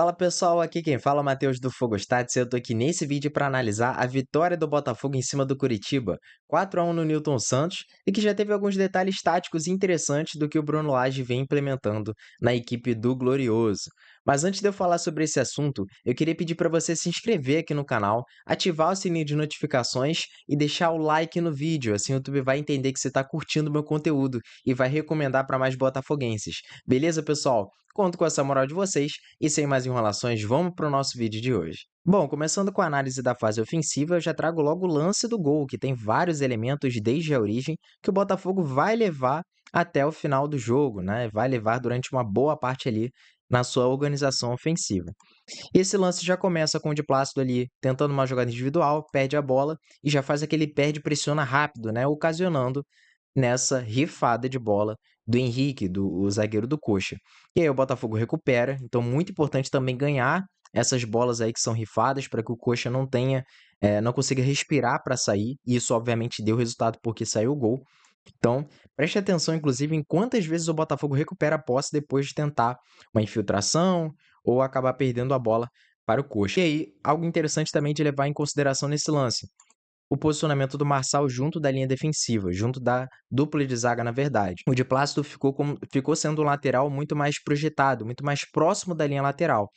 Fala pessoal, aqui quem fala é o Matheus do Fogostats e eu tô aqui nesse vídeo para analisar a vitória do Botafogo em cima do Curitiba, 4-1 no Newton Santos, e que já teve alguns detalhes táticos interessantes do que o Bruno Lage vem implementando na equipe do Glorioso. Mas antes de eu falar sobre esse assunto, eu queria pedir para você se inscrever aqui no canal, ativar o sininho de notificações e deixar o like no vídeo, assim o YouTube vai entender que você está curtindo o meu conteúdo e vai recomendar para mais botafoguenses. Beleza, pessoal? Conto com essa moral de vocês e sem mais enrolações, vamos para o nosso vídeo de hoje. Bom, começando com a análise da fase ofensiva, eu já trago logo o lance do gol, que tem vários elementos desde a origem que o Botafogo vai levar até o final do jogo, né? Vai levar durante uma boa parte ali na sua organização ofensiva. E esse lance já começa com o de Plácido ali tentando uma jogada individual, perde a bola e já faz aquele perde e pressiona rápido, né? Ocasionando nessa rifada de bola do Henrique, o zagueiro do Coxa. E aí o Botafogo recupera, então muito importante também ganhar essas bolas aí que são rifadas para que o Coxa não tenha, não consiga respirar para sair, e isso obviamente deu resultado porque saiu o gol. Então, preste atenção inclusive em quantas vezes o Botafogo recupera a posse depois de tentar uma infiltração ou acabar perdendo a bola para o Coxa. E aí, algo interessante também de levar em consideração nesse lance, o posicionamento do Marçal junto da linha defensiva, junto da dupla de zaga, na verdade. O de Plácido ficou sendo um lateral muito mais projetado, muito mais próximo da linha lateral.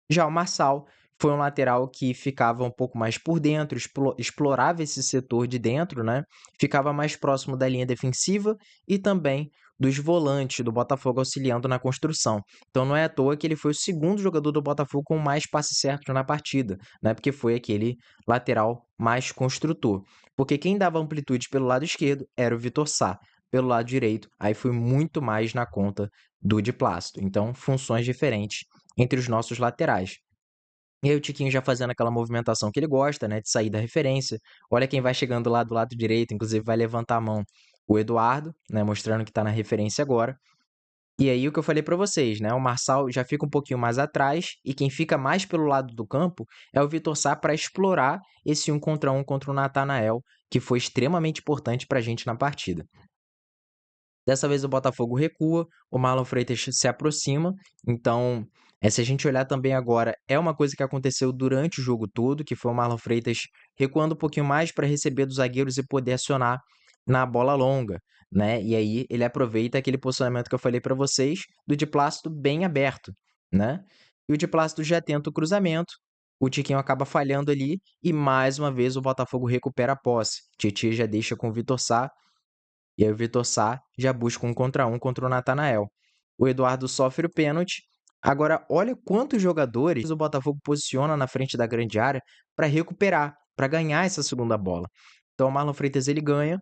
Já o Marçal foi um lateral que ficava um pouco mais por dentro, explorava esse setor de dentro, né? Ficava mais próximo da linha defensiva e também dos volantes do Botafogo auxiliando na construção. Então não é à toa que ele foi o segundo jogador do Botafogo com mais passes certos na partida, né? Porque foi aquele lateral mais construtor. Porque quem dava amplitude pelo lado esquerdo era o Vitor Sá. Pelo lado direito, aí foi muito mais na conta do de Plácido. Então, funções diferentes entre os nossos laterais. E aí o Tiquinho já fazendo aquela movimentação que ele gosta, né, de sair da referência. Olha quem vai chegando lá do lado direito, inclusive vai levantar a mão, o Eduardo, né, mostrando que está na referência agora. E aí o que eu falei para vocês, né, o Marçal já fica um pouquinho mais atrás e quem fica mais pelo lado do campo é o Vitor Sá para explorar esse 1 contra o Natanael, que foi extremamente importante para a gente na partida. Dessa vez o Botafogo recua, o Marlon Freitas se aproxima, então, se a gente olhar também agora, é uma coisa que aconteceu durante o jogo todo, que foi o Marlon Freitas recuando um pouquinho mais para receber dos zagueiros e poder acionar na bola longa, né? E aí ele aproveita aquele posicionamento que eu falei para vocês, do de Plácido bem aberto, né? E o de Plácido já tenta o cruzamento, o Tiquinho acaba falhando ali e mais uma vez o Botafogo recupera a posse. Tietchan já deixa com o Vitor Sá, e aí o Vitor Sá já busca 1 contra o Natanael. O Eduardo sofre o pênalti. Agora, olha quantos jogadores o Botafogo posiciona na frente da grande área para recuperar, para ganhar essa segunda bola. Então, o Marlon Freitas ele ganha,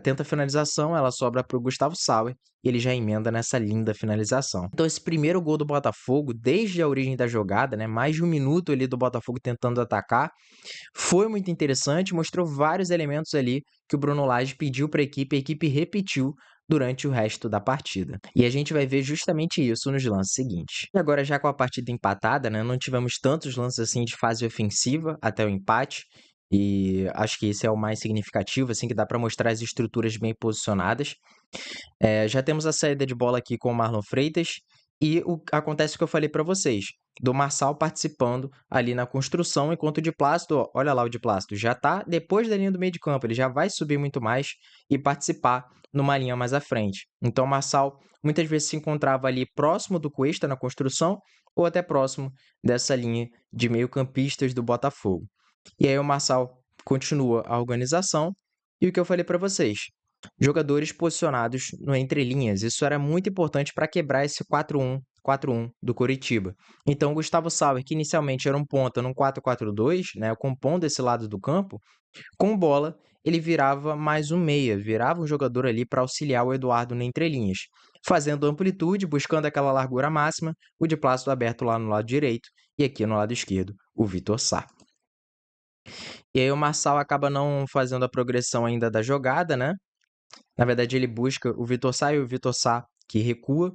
tenta a finalização, ela sobra para o Gustavo Sauer e ele já emenda nessa linda finalização. Então, esse primeiro gol do Botafogo, desde a origem da jogada, né, mais de um minuto ali do Botafogo tentando atacar, foi muito interessante, mostrou vários elementos ali que o Bruno Lage pediu para a equipe repetiu durante o resto da partida. E a gente vai ver justamente isso nos lances seguintes. E agora, já com a partida empatada, né, não tivemos tantos lances assim de fase ofensiva até o empate, e acho que esse é o mais significativo, assim, que dá para mostrar as estruturas bem posicionadas. Já temos a saída de bola aqui com o Marlon Freitas e acontece o que eu falei para vocês, do Marçal participando ali na construção, enquanto o de Plácido, ó, olha lá o de Plácido, já está depois da linha do meio de campo, ele já vai subir muito mais e participar numa linha mais à frente. Então o Marçal muitas vezes se encontrava ali próximo do Cuesta na construção ou até próximo dessa linha de meio-campistas do Botafogo. E aí o Marçal continua a organização e o que eu falei para vocês, jogadores posicionados no entrelinhas. Isso era muito importante para quebrar esse 4-1 do Coritiba. Então, o Gustavo Sauer, que inicialmente era um ponta num 4-4-2, né, compondo esse lado do campo, com bola, ele virava mais um meia, virava um jogador ali para auxiliar o Eduardo no entrelinhas, fazendo amplitude, buscando aquela largura máxima, o de Plácido aberto lá no lado direito e aqui no lado esquerdo, o Vitor Sá. E aí o Marçal acaba não fazendo a progressão ainda da jogada, né? Na verdade, ele busca o Vitor Sá e o Vitor Sá que recua,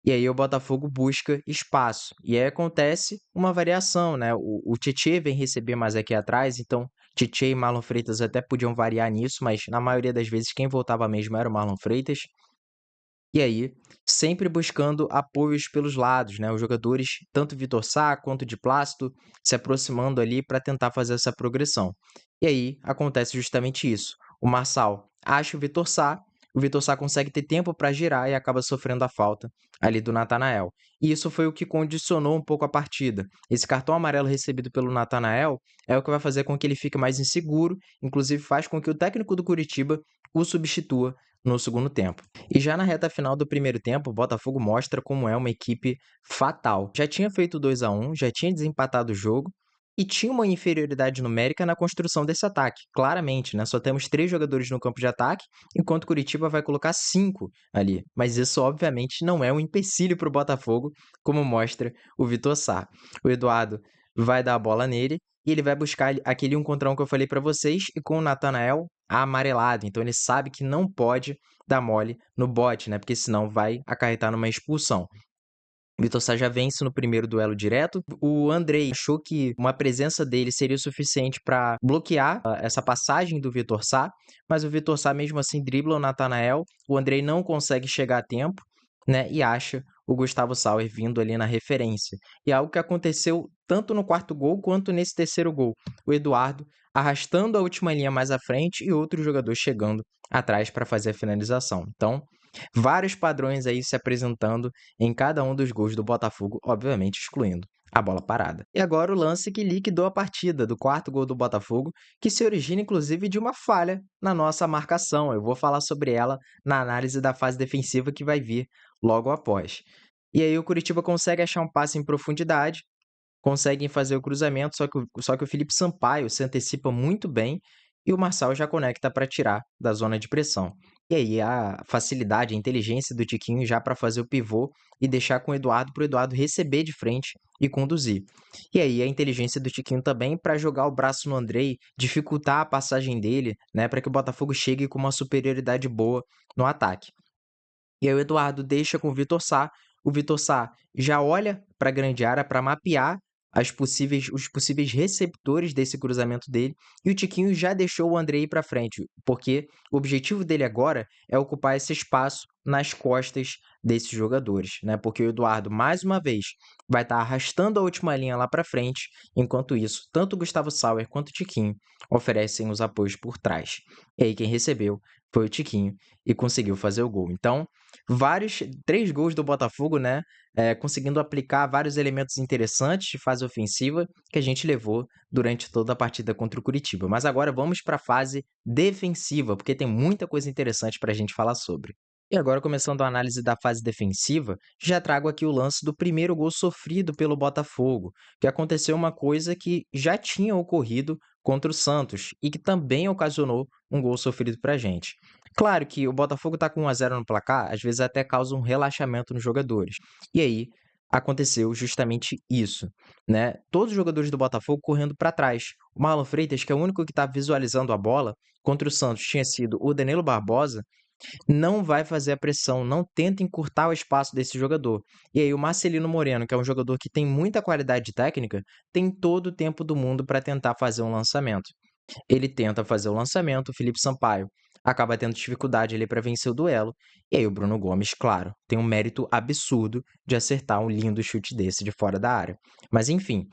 e aí o Botafogo busca espaço. E aí acontece uma variação, né? O Tietchan vem receber mais aqui atrás, então Tietchan e Marlon Freitas até podiam variar nisso, mas na maioria das vezes quem voltava mesmo era o Marlon Freitas. E aí, sempre buscando apoios pelos lados, né? Os jogadores, tanto Vitor Sá quanto de Plácido, se aproximando ali para tentar fazer essa progressão. E aí acontece justamente isso. O Marçal acha o Vitor Sá consegue ter tempo para girar e acaba sofrendo a falta ali do Natanael. E isso foi o que condicionou um pouco a partida. Esse cartão amarelo recebido pelo Natanael é o que vai fazer com que ele fique mais inseguro, inclusive faz com que o técnico do Curitiba o substitua no segundo tempo. E já na reta final do primeiro tempo, o Botafogo mostra como é uma equipe fatal. Já tinha feito 2-1, já tinha desempatado o jogo e tinha uma inferioridade numérica na construção desse ataque, claramente, né? Só temos 3 jogadores no campo de ataque, enquanto Curitiba vai colocar 5 ali. Mas isso, obviamente, não é um empecilho para o Botafogo, como mostra o Vitor Sá. O Eduardo vai dar a bola nele e ele vai buscar aquele 1 contra 1 que eu falei para vocês, e com o Natanael amarelado. Então ele sabe que não pode dar mole no bote, né? Porque senão vai acarretar numa expulsão. O Vitor Sá já vence no primeiro duelo direto. O Andrei achou que uma presença dele seria o suficiente para bloquear essa passagem do Vitor Sá, mas o Vitor Sá mesmo assim dribla o Natanael. O Andrei não consegue chegar a tempo, né? E acha o Gustavo Sauer vindo ali na referência. E é algo que aconteceu tanto no quarto gol quanto nesse terceiro gol. O Eduardo arrastando a última linha mais à frente e outro jogador chegando atrás para fazer a finalização. Então, vários padrões aí se apresentando em cada um dos gols do Botafogo, obviamente excluindo a bola parada. E agora o lance que liquidou a partida do quarto gol do Botafogo, que se origina inclusive de uma falha na nossa marcação. Eu vou falar sobre ela na análise da fase defensiva que vai vir logo após. E aí o Curitiba consegue achar um passe em profundidade, conseguem fazer o cruzamento, só que o Felipe Sampaio se antecipa muito bem e o Marçal já conecta para tirar da zona de pressão. E aí a facilidade, a inteligência do Tiquinho já para fazer o pivô e deixar com o Eduardo para o Eduardo receber de frente e conduzir. E aí a inteligência do Tiquinho também para jogar o braço no Andrei, dificultar a passagem dele, né, para que o Botafogo chegue com uma superioridade boa no ataque. E aí o Eduardo deixa com o Vitor Sá já olha para a grande área para mapear os possíveis receptores desse cruzamento dele, e o Tiquinho já deixou o Andrei ir para frente, porque o objetivo dele agora é ocupar esse espaço nas costas desses jogadores, né? Porque o Eduardo, mais uma vez, vai estar arrastando a última linha lá para frente, enquanto isso, tanto o Gustavo Sauer quanto o Tiquinho oferecem os apoios por trás. E aí quem recebeu foi o Tiquinho e conseguiu fazer o gol. Então, vários 3 gols do Botafogo, né, conseguindo aplicar vários elementos interessantes de fase ofensiva que a gente levou durante toda a partida contra o Curitiba. Mas agora vamos para a fase defensiva, porque tem muita coisa interessante para a gente falar sobre. E agora, começando a análise da fase defensiva, já trago aqui o lance do primeiro gol sofrido pelo Botafogo, que aconteceu uma coisa que já tinha ocorrido contra o Santos e que também ocasionou um gol sofrido para a gente. Claro que o Botafogo está com 1-0 no placar, às vezes até causa um relaxamento nos jogadores. E aí aconteceu justamente isso, né? Todos os jogadores do Botafogo correndo para trás. O Marlon Freitas, que é o único que está visualizando a bola, contra o Santos tinha sido o Danilo Barbosa, não vai fazer a pressão, não tenta encurtar o espaço desse jogador. E aí o Marcelino Moreno, que é um jogador que tem muita qualidade técnica, tem todo o tempo do mundo para tentar fazer um lançamento. Ele tenta fazer o lançamento, o Felipe Sampaio acaba tendo dificuldade ali para vencer o duelo, e aí o Bruno Gomes, claro, tem um mérito absurdo de acertar um lindo chute desse de fora da área. Mas enfim,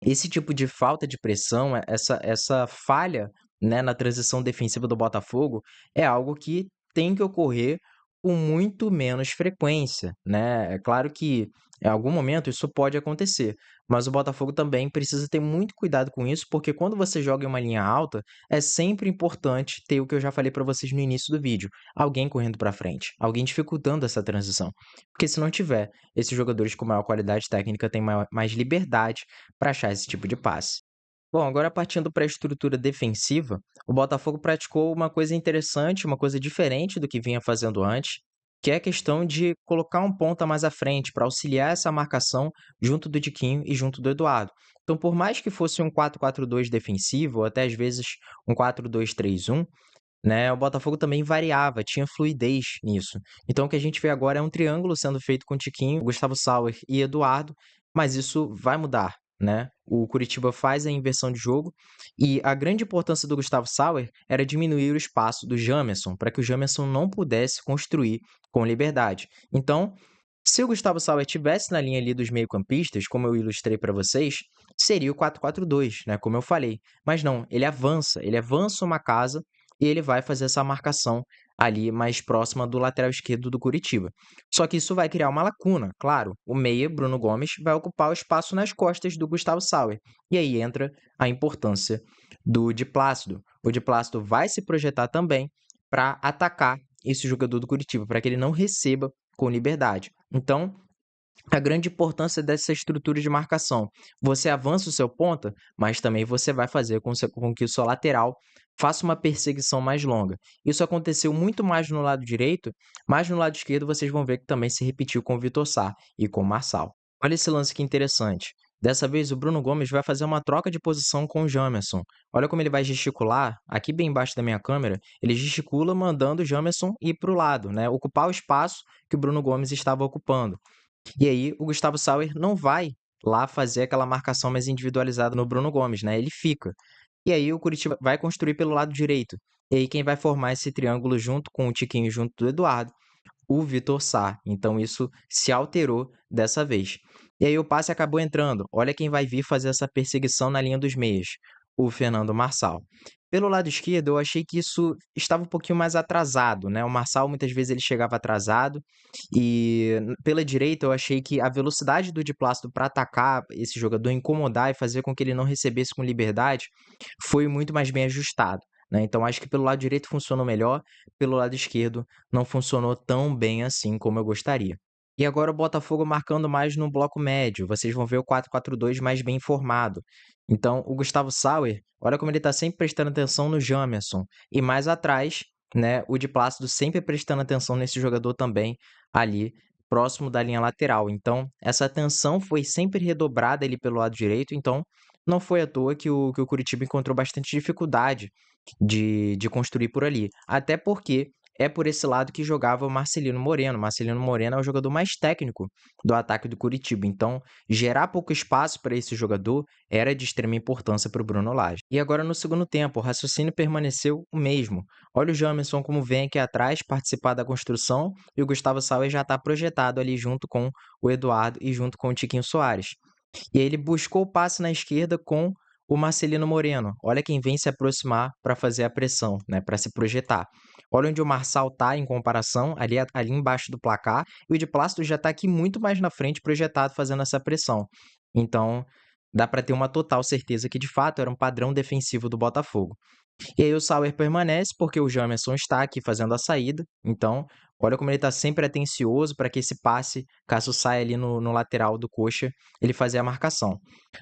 esse tipo de falta de pressão, essa falha, né, na transição defensiva do Botafogo, é algo que tem que ocorrer com muito menos frequência, né. É claro que em algum momento isso pode acontecer, mas o Botafogo também precisa ter muito cuidado com isso, porque quando você joga em uma linha alta, é sempre importante ter o que eu já falei para vocês no início do vídeo, alguém correndo para frente, alguém dificultando essa transição. Porque se não tiver, esses jogadores com maior qualidade técnica têm mais liberdade para achar esse tipo de passe. Bom, agora partindo para a estrutura defensiva, o Botafogo praticou uma coisa interessante, uma coisa diferente do que vinha fazendo antes, que é a questão de colocar um ponta mais à frente para auxiliar essa marcação junto do Tiquinho e junto do Eduardo. Então, por mais que fosse um 4-4-2 defensivo, ou até às vezes um 4-2-3-1, né, o Botafogo também variava, tinha fluidez nisso. Então o que a gente vê agora é um triângulo sendo feito com Tiquinho, Gustavo Sauer e Eduardo, mas isso vai mudar, né, o Curitiba faz a inversão de jogo e a grande importância do Gustavo Sauer era diminuir o espaço do Jamerson, para que o Jamerson não pudesse construir com liberdade. Então, se o Gustavo Sauer tivesse na linha ali dos meio-campistas, como eu ilustrei para vocês, seria o 4-4-2, né, como eu falei. Mas não, ele avança uma casa e ele vai fazer essa marcação ali mais próxima do lateral esquerdo do Curitiba. Só que isso vai criar uma lacuna, claro. O meia, Bruno Gomes, vai ocupar o espaço nas costas do Gustavo Sauer. E aí entra a importância do Di Plácido. O Di Plácido vai se projetar também para atacar esse jogador do Curitiba, para que ele não receba com liberdade. Então, a grande importância dessa estrutura de marcação. Você avança o seu ponta, mas também você vai fazer com que o seu lateral faça uma perseguição mais longa. Isso aconteceu muito mais no lado direito, mas no lado esquerdo vocês vão ver que também se repetiu com o Vitor Sá e com o Marçal. Olha esse lance que interessante. Dessa vez o Bruno Gomes vai fazer uma troca de posição com o Jamerson. Olha como ele vai gesticular, aqui bem embaixo da minha câmera, ele gesticula mandando o Jamerson ir para o lado, né? Ocupar o espaço que o Bruno Gomes estava ocupando. E aí o Gustavo Sauer não vai lá fazer aquela marcação mais individualizada no Bruno Gomes, né, ele fica. E aí o Curitiba vai construir pelo lado direito. E aí quem vai formar esse triângulo junto com o Tiquinho, junto do Eduardo, o Vitor Sá. Então isso se alterou dessa vez. E aí o passe acabou entrando. Olha quem vai vir fazer essa perseguição na linha dos meias, o Fernando Marçal. Pelo lado esquerdo, eu achei que isso estava um pouquinho mais atrasado, né? O Marçal muitas vezes ele chegava atrasado e pela direita eu achei que a velocidade do Di Plácido para atacar esse jogador, incomodar e fazer com que ele não recebesse com liberdade, foi muito mais bem ajustado, né? Então acho que pelo lado direito funcionou melhor, pelo lado esquerdo não funcionou tão bem assim como eu gostaria. E agora o Botafogo marcando mais no bloco médio, vocês vão ver o 4-4-2 mais bem formado. Então o Gustavo Sauer, olha como ele está sempre prestando atenção no Jamerson. E mais atrás, né, o Di Plácido sempre prestando atenção nesse jogador também, ali próximo da linha lateral. Então essa atenção foi sempre redobrada ali pelo lado direito, então não foi à toa que o Curitiba encontrou bastante dificuldade de construir por ali. Até porque é por esse lado que jogava o Marcelino Moreno. Marcelino Moreno é o jogador mais técnico do ataque do Curitiba. Então, gerar pouco espaço para esse jogador era de extrema importância para o Bruno Lage. E agora no segundo tempo, o raciocínio permaneceu o mesmo. Olha o Jamerson como vem aqui atrás participar da construção e o Gustavo Sauer já está projetado ali junto com o Eduardo e junto com o Tiquinho Soares. E aí ele buscou o passe na esquerda com o Marcelino Moreno. Olha quem vem se aproximar para fazer a pressão, né, para se projetar. Olha onde o Marçal está em comparação, ali embaixo do placar, e o de Plácido já está aqui muito mais na frente, projetado, fazendo essa pressão. Então, dá para ter uma total certeza que, de fato, era um padrão defensivo do Botafogo. E aí o Sauer permanece porque o Jamerson está aqui fazendo a saída. Então, olha como ele está sempre atencioso para que esse passe, caso saia ali no lateral do coxa, ele fazer a marcação.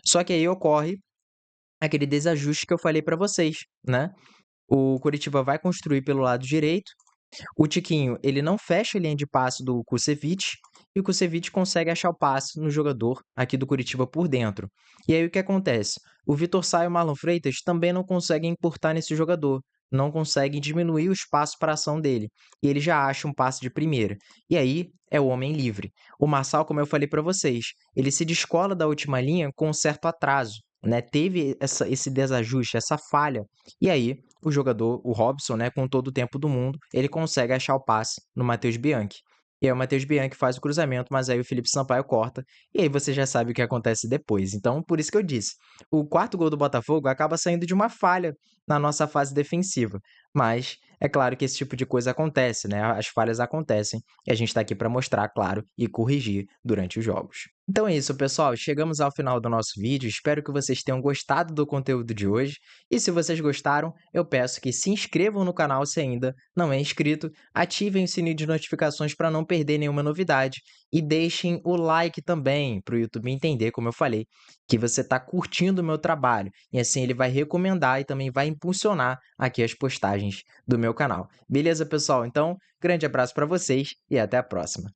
Só que aí ocorre aquele desajuste que eu falei para vocês, né? O Coritiba vai construir pelo lado direito, o Tiquinho, ele não fecha a linha de passe do Kusevich, e o Kusevich consegue achar o passe no jogador aqui do Curitiba por dentro. E aí o que acontece? O Vitor Sá e o Marlon Freitas também não conseguem encurtar nesse jogador, não conseguem diminuir o espaço para a ação dele. E ele já acha um passe de primeira. E aí é o homem livre. O Marçal, como eu falei para vocês, ele se descola da última linha com um certo atraso. Né? Teve esse desajuste, essa falha. E aí o jogador, o Robson, né, com todo o tempo do mundo, ele consegue achar o passe no Matheus Bianchi. E aí o Matheus Bianchi faz o cruzamento, mas aí o Felipe Sampaio corta, e aí você já sabe o que acontece depois. Então, por isso que eu disse, o quarto gol do Botafogo acaba saindo de uma falha na nossa fase defensiva. Mas é claro que esse tipo de coisa acontece, né? As falhas acontecem, e a gente está aqui para mostrar, claro, e corrigir durante os jogos. Então é isso, pessoal. Chegamos ao final do nosso vídeo. Espero que vocês tenham gostado do conteúdo de hoje. E se vocês gostaram, eu peço que se inscrevam no canal se ainda não é inscrito, ativem o sininho de notificações para não perder nenhuma novidade e deixem o like também para o YouTube entender, como eu falei, que você está curtindo o meu trabalho. E assim ele vai recomendar e também vai impulsionar aqui as postagens do meu canal. Beleza, pessoal? Então, grande abraço para vocês e até a próxima.